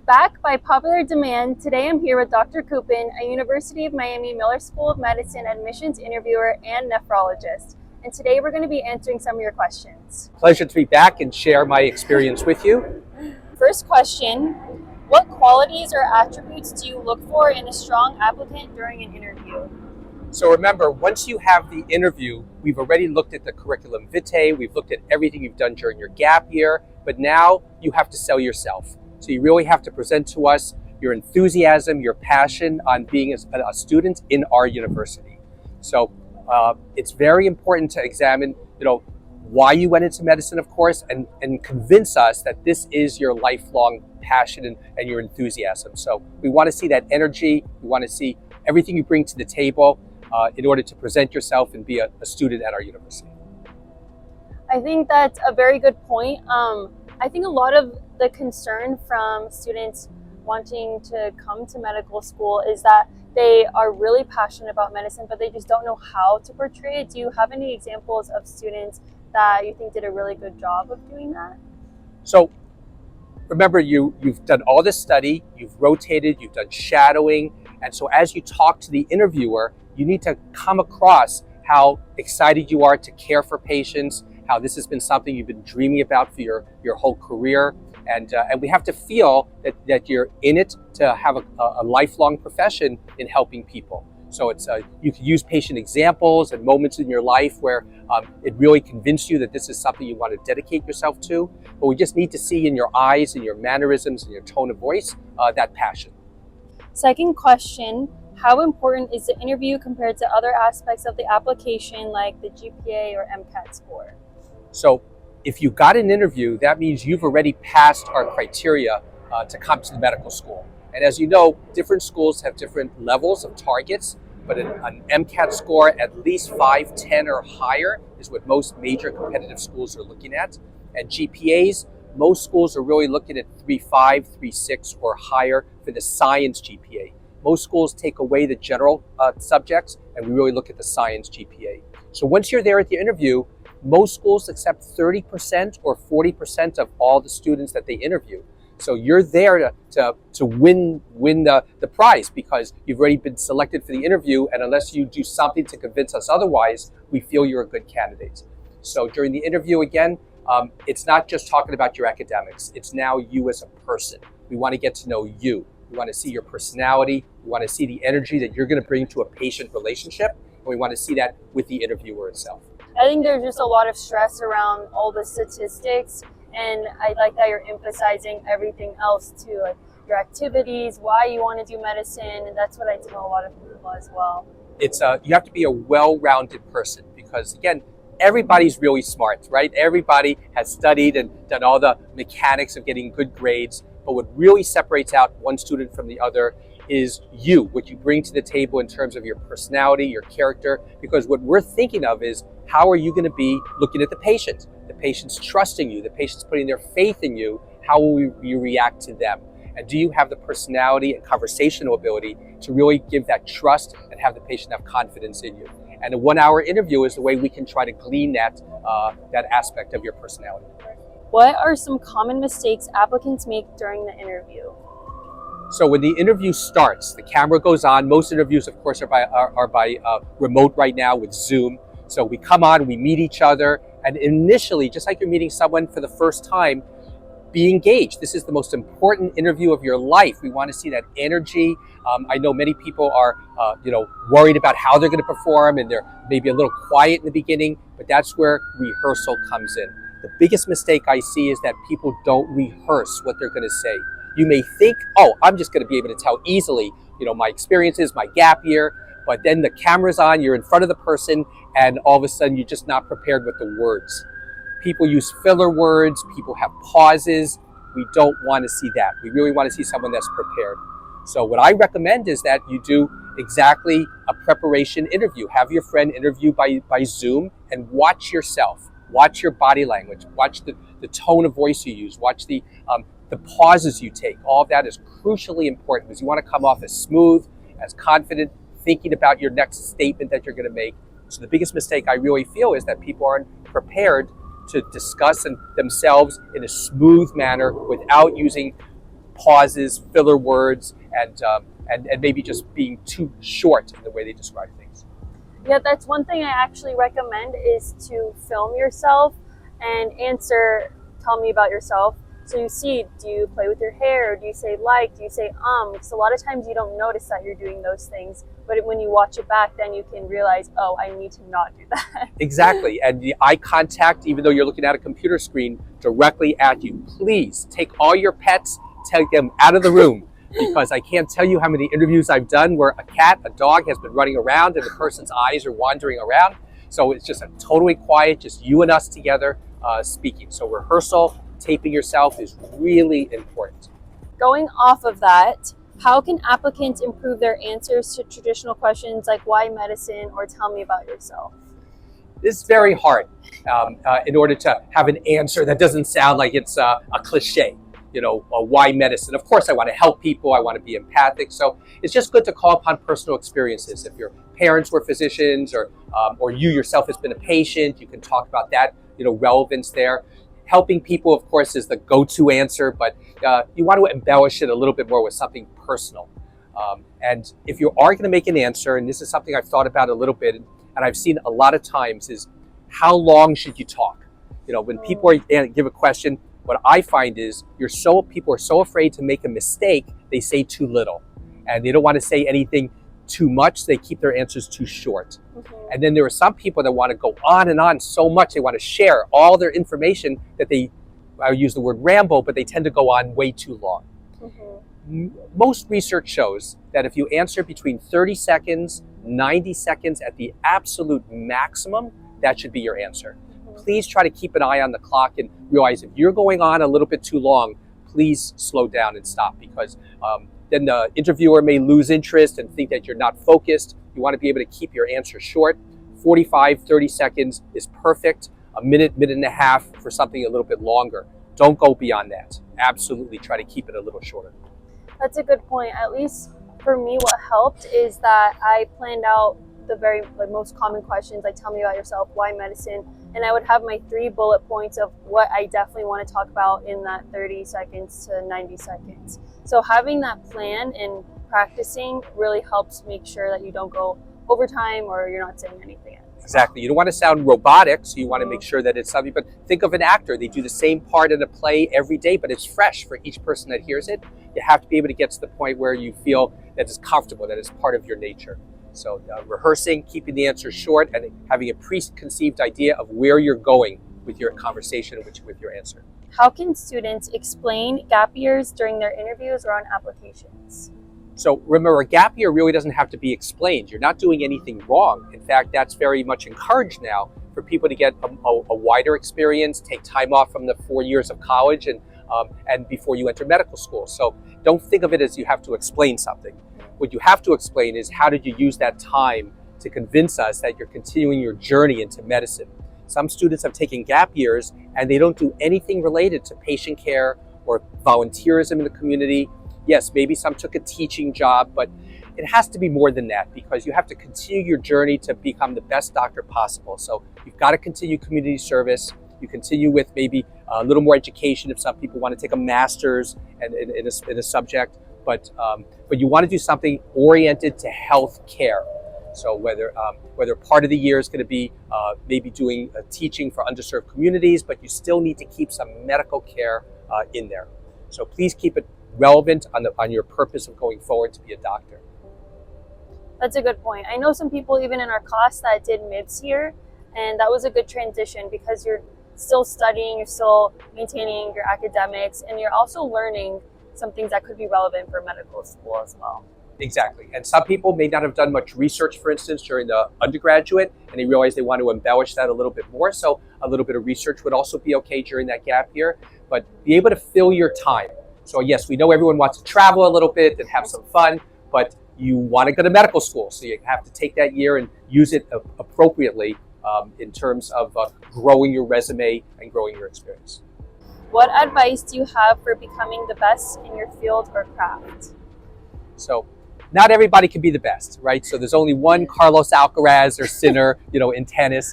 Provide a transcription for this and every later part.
Back by popular demand, today I'm here with Dr. Kupin, a University of Miami Miller School of Medicine admissions interviewer and nephrologist. And today we're going to be answering some of your questions. Pleasure to be back and share my experience with you. First question, what qualities or attributes do you look for in a strong applicant during an interview? So remember, once you have the interview, we've already looked at the curriculum vitae, we've looked at everything you've done during your gap year, but now you have to sell yourself. So you really have to present to us your enthusiasm, your passion on being a student in our university. So it's very important to examine, why you went into medicine, of course, and convince us that this is your lifelong passion and your enthusiasm. So we want to see that energy. We want to see everything you bring to the table in order to present yourself and be a student at our university. I think that's a very good point. I think a lot of the concern from students wanting to come to medical school is that they are really passionate about medicine, but they just don't know how to portray it. Do you have any examples of students that you think did a really good job of doing that? So remember, you've done all this study, you've rotated, you've done shadowing, and so as you talk to the interviewer, you need to come across how excited you are to care for patients, how this has been something you've been dreaming about for your whole career. And we have to feel that you're in it to have a lifelong profession in helping people. So it's you can use patient examples and moments in your life where it really convinced you that this is something you want to dedicate yourself to. But we just need to see in your eyes and your mannerisms and your tone of voice that passion. Second question, how important is the interview compared to other aspects of the application like the GPA or MCAT score? So if you got an interview, that means you've already passed our criteria to come to the medical school. And as you know, different schools have different levels of targets, but an MCAT score at least 510 or higher is what most major competitive schools are looking at. And GPAs, most schools are really looking at 3.5, 3.6 or higher for the science GPA. Most schools take away the general subjects and we really look at the science GPA. So once you're there at the interview, most schools accept 30% or 40% of all the students that they interview. So you're there to win the prize because you've already been selected for the interview, and unless you do something to convince us otherwise, we feel you're a good candidate. So during the interview, again, it's not just talking about your academics. It's now you as a person. We want to get to know you. We want to see your personality. We want to see the energy that you're going to bring to a patient relationship, and we want to see that with the interviewer itself. I think there's just a lot of stress around all the statistics, and I like that you're emphasizing everything else too, like your activities, why you want to do medicine, and that's what I tell a lot of people as well. It's you have to be a well-rounded person because, again, everybody's really smart, right? Everybody has studied and done all the mechanics of getting good grades, but what really separates out one student from the other is you, what you bring to the table in terms of your personality, your character, because what we're thinking of is how are you going to be looking at the patient? The patient's trusting you, the patient's putting their faith in you, how will you react to them? And do you have the personality and conversational ability to really give that trust and have the patient have confidence in you? And a 1 hour interview is the way we can try to glean that aspect of your personality. What are some common mistakes applicants make during the interview? So when the interview starts, the camera goes on. Most interviews, of course, are by remote right now with Zoom. So we come on, we meet each other, and initially, just like you're meeting someone for the first time, be engaged. This is the most important interview of your life. We want to see that energy. I know many people are, worried about how they're going to perform, and they're maybe a little quiet in the beginning, but that's where rehearsal comes in. The biggest mistake I see is that people don't rehearse what they're going to say. You may think, oh, I'm just going to be able to tell easily, my experiences, my gap year, but then the camera's on, you're in front of the person, and all of a sudden you're just not prepared with the words. People use filler words, people have pauses. We don't want to see that. We really want to see someone that's prepared. So what I recommend is that you do exactly a preparation interview. Have your friend interview by Zoom and watch yourself. Watch your body language. Watch the tone of voice you use. Watch the pauses you take. All of that is crucially important because you want to come off as smooth, as confident, thinking about your next statement that you're going to make. So the biggest mistake I really feel is that people aren't prepared to discuss themselves in a smooth manner without using pauses, filler words, and maybe just being too short in the way they describe things. Yeah, that's one thing I actually recommend is to film yourself and answer, tell me about yourself. So you see, do you play with your hair? Do you say like? Do you say Because a lot of times you don't notice that you're doing those things. But when you watch it back, then you can realize, oh, I need to not do that. Exactly. And the eye contact, even though you're looking at a computer screen directly at you, please take all your pets, take them out of the room. Because I can't tell you how many interviews I've done where a cat, a dog has been running around and the person's eyes are wandering around. So it's just a totally quiet, just you and us together speaking. So rehearsal, taping yourself is really important. Going off of that, how can applicants improve their answers to traditional questions like why medicine or tell me about yourself? It's very hard in order to have an answer that doesn't sound like it's a cliche. Why medicine? Of course, I want to help people. I want to be empathic. So it's just good to call upon personal experiences. If your parents were physicians or you yourself has been a patient, you can talk about that, relevance there. Helping people, of course, is the go-to answer, but you want to embellish it a little bit more with something personal. And if you are going to make an answer, and this is something I've thought about a little bit, and I've seen a lot of times, is how long should you talk? When people give a question, what I find is people are so afraid to make a mistake, they say too little. And they don't want to say anything too much, they keep their answers too short. Mm-hmm. And then there are some people that want to go on and on so much, they want to share all their information that I use the word ramble, but they tend to go on way too long. Mm-hmm. Most research shows that if you answer between 30 seconds, 90 seconds at the absolute maximum, that should be your answer. Please try to keep an eye on the clock and realize if you're going on a little bit too long, please slow down and stop, because then the interviewer may lose interest and think that you're not focused. You want to be able to keep your answer short. 45, 30 seconds is perfect. A minute, minute and a half for something a little bit longer. Don't go beyond that. Absolutely try to keep it a little shorter. That's a good point. At least for me, what helped is that I planned out the most common questions, like tell me about yourself, why medicine, and I would have my 3 bullet points of what I definitely want to talk about in that 30 seconds to 90 seconds. So having that plan and practicing really helps make sure that you don't go overtime or you're not saying anything. Exactly. You don't want to sound robotic, so you want to make sure that it's something, but think of an actor. They do the same part in a play every day, but it's fresh for each person that hears it. You have to be able to get to the point where you feel that it's comfortable, that it's part of your nature. So rehearsing, keeping the answer short, and having a preconceived idea of where you're going with your conversation, with your answer. How can students explain gap years during their interviews or on applications? So remember, a gap year really doesn't have to be explained. You're not doing anything wrong. In fact, that's very much encouraged now for people to get a wider experience, take time off from the 4 years of college and before you enter medical school. So don't think of it as you have to explain something. What you have to explain is how did you use that time to convince us that you're continuing your journey into medicine. Some students have taken gap years and they don't do anything related to patient care or volunteerism in the community. Yes, maybe some took a teaching job, but it has to be more than that, because you have to continue your journey to become the best doctor possible. So you've got to continue community service. You continue with maybe a little more education if some people want to take a master's in a subject. But you want to do something oriented to health care. So whether part of the year is going to be maybe doing teaching for underserved communities, but you still need to keep some medical care in there. So please keep it relevant on your purpose of going forward to be a doctor. That's a good point. I know some people even in our class that did MIBS here, and that was a good transition because you're still studying, you're still maintaining your academics, and you're also learning some things that could be relevant for medical school as well. Exactly. And some people may not have done much research, for instance, during the undergraduate, and they realize they want to embellish that a little bit more. So a little bit of research would also be okay during that gap year, but be able to fill your time. So yes, we know everyone wants to travel a little bit and have some fun, but you want to go to medical school. So you have to take that year and use it appropriately in terms of growing your resume and growing your experience. What advice do you have for becoming the best in your field or craft? So not everybody can be the best, right? So there's only one Carlos Alcaraz or Sinner, in tennis.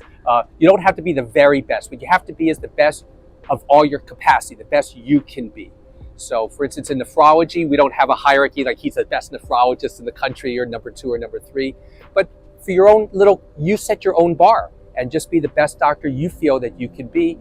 You don't have to be the very best. What you have to be is the best of all your capacity, the best you can be. So for instance, in nephrology, we don't have a hierarchy like he's the best nephrologist in the country or number 2 or number 3. But for your own you set your own bar and just be the best doctor you feel that you can be.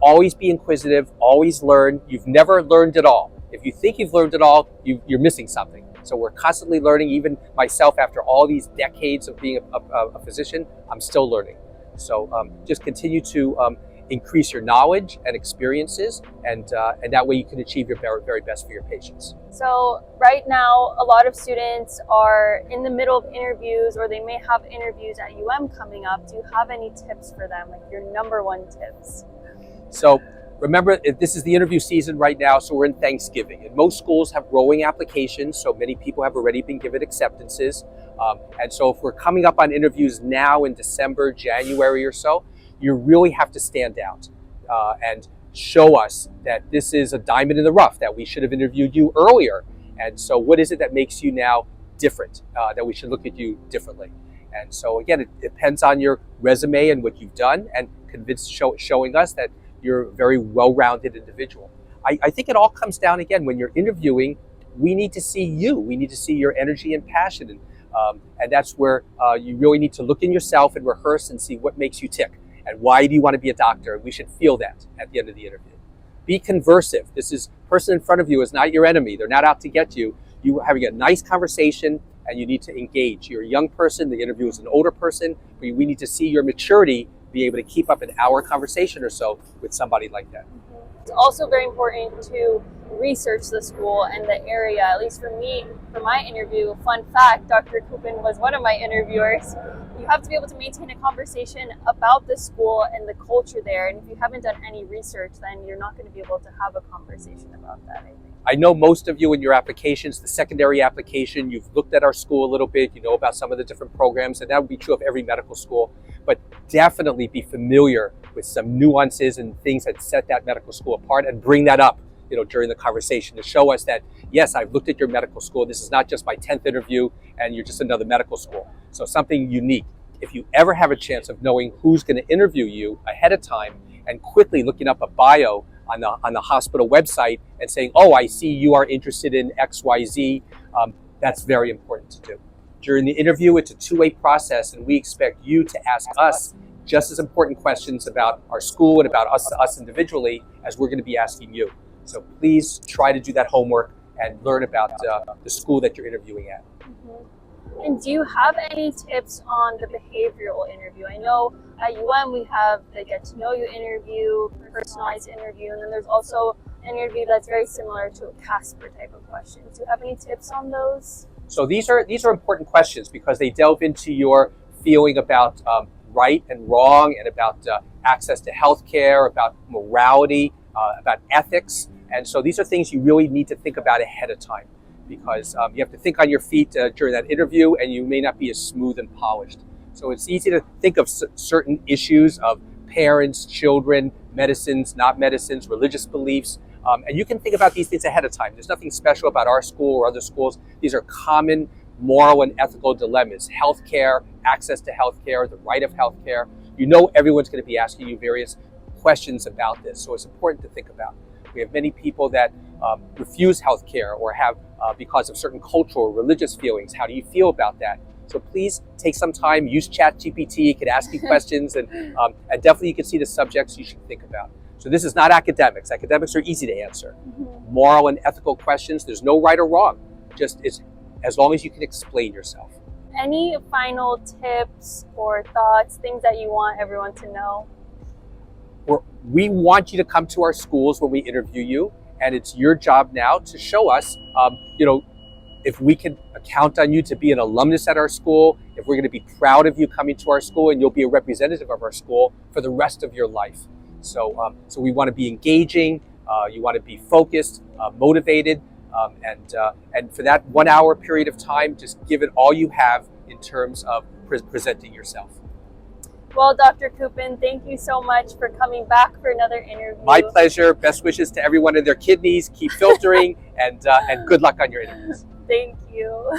Always be inquisitive, always learn. You've never learned it all. If you think you've learned it all, you're missing something. So we're constantly learning. Even myself, after all these decades of being a physician, I'm still learning. So just continue to increase your knowledge and experiences, and that way you can achieve your very, very best for your patients. So right now, a lot of students are in the middle of interviews, or they may have interviews at coming up. Do you have any tips for them, like your number 1 tips? So remember, this is the interview season right now, so we're in Thanksgiving, and most schools have rolling applications, so many people have already been given acceptances. And so if we're coming up on interviews now in December, January or so, you really have to stand out and show us that this is a diamond in the rough, that we should have interviewed you earlier. And so what is it that makes you now different, that we should look at you differently? And so again, it depends on your resume and what you've done, and showing us that you're a very well-rounded individual. I think it all comes down, again, when you're interviewing, we need to see you. We need to see your energy and passion. And that's where you really need to look in yourself and rehearse and see what makes you tick. And why do you want to be a doctor? And we should feel that at the end of the interview. Be conversive. This person in front of you is not your enemy. They're not out to get you. You're having a nice conversation, and you need to engage. You're a young person. The interview is an older person. But we need to see your maturity, be able to keep up an hour conversation or so with somebody like that. It's also very important to research the school and the area. At least for me, for my interview, fun fact, Dr. Kupin was one of my interviewers. You have to be able to maintain a conversation about the school and the culture there. And if you haven't done any research, then you're not going to be able to have a conversation about that, I think. I know most of you in your applications, the secondary application, you've looked at our school a little bit, you know about some of the different programs, and that would be true of every medical school. But definitely be familiar with some nuances and things that set that medical school apart, and bring that up, during the conversation to show us that, yes, I've looked at your medical school. This is not just my 10th interview and you're just another medical school. So something unique. If you ever have a chance of knowing who's going to interview you ahead of time, and quickly looking up a bio on the hospital website and saying, oh, I see you are interested in XYZ, that's very important to do. During the interview, it's a two-way process, and we expect you to ask us just as important questions about our school and about us individually as we're going to be asking you. So please try to do that homework and learn about the school that you're interviewing at. Mm-hmm. And do you have any tips on the behavioral interview? I know at we have the get to know you interview, personalized interview, and then there's also an interview that's very similar to a Casper type of questions. Do you have any tips on those? So these are important questions because they delve into your feeling about right and wrong, and about access to healthcare, about morality, about ethics. And so these are things you really need to think about ahead of time, because you have to think on your feet during that interview, and you may not be as smooth and polished. So it's easy to think of certain issues of parents, children, medicines, not medicines, religious beliefs. And you can think about these things ahead of time. There's nothing special about our school or other schools. These are common moral and ethical dilemmas. Healthcare, access to healthcare, the right of healthcare. Everyone's going to be asking you various questions about this, so it's important to think about. We have many people that refuse healthcare or have because of certain cultural or religious feelings. How do you feel about that? So please take some time, use ChatGPT. It can ask you questions, and definitely you can see the subjects you should think about. So this is not academics. Academics are easy to answer. Mm-hmm. Moral and ethical questions, there's no right or wrong. Just as long as you can explain yourself. Any final tips or thoughts, things that you want everyone to know? We want you to come to our schools when we interview you, and it's your job now to show us, if we can count on you to be an alumnus at our school, if we're going to be proud of you coming to our school, and you'll be a representative of our school for the rest of your life. So we want to be engaging. You want to be focused, motivated, and for that 1 hour period of time, just give it all you have in terms of presenting yourself. Well, Dr. Kupin, thank you so much for coming back for another interview. My pleasure. Best wishes to everyone in their kidneys. Keep filtering, and good luck on your interviews. Thank you.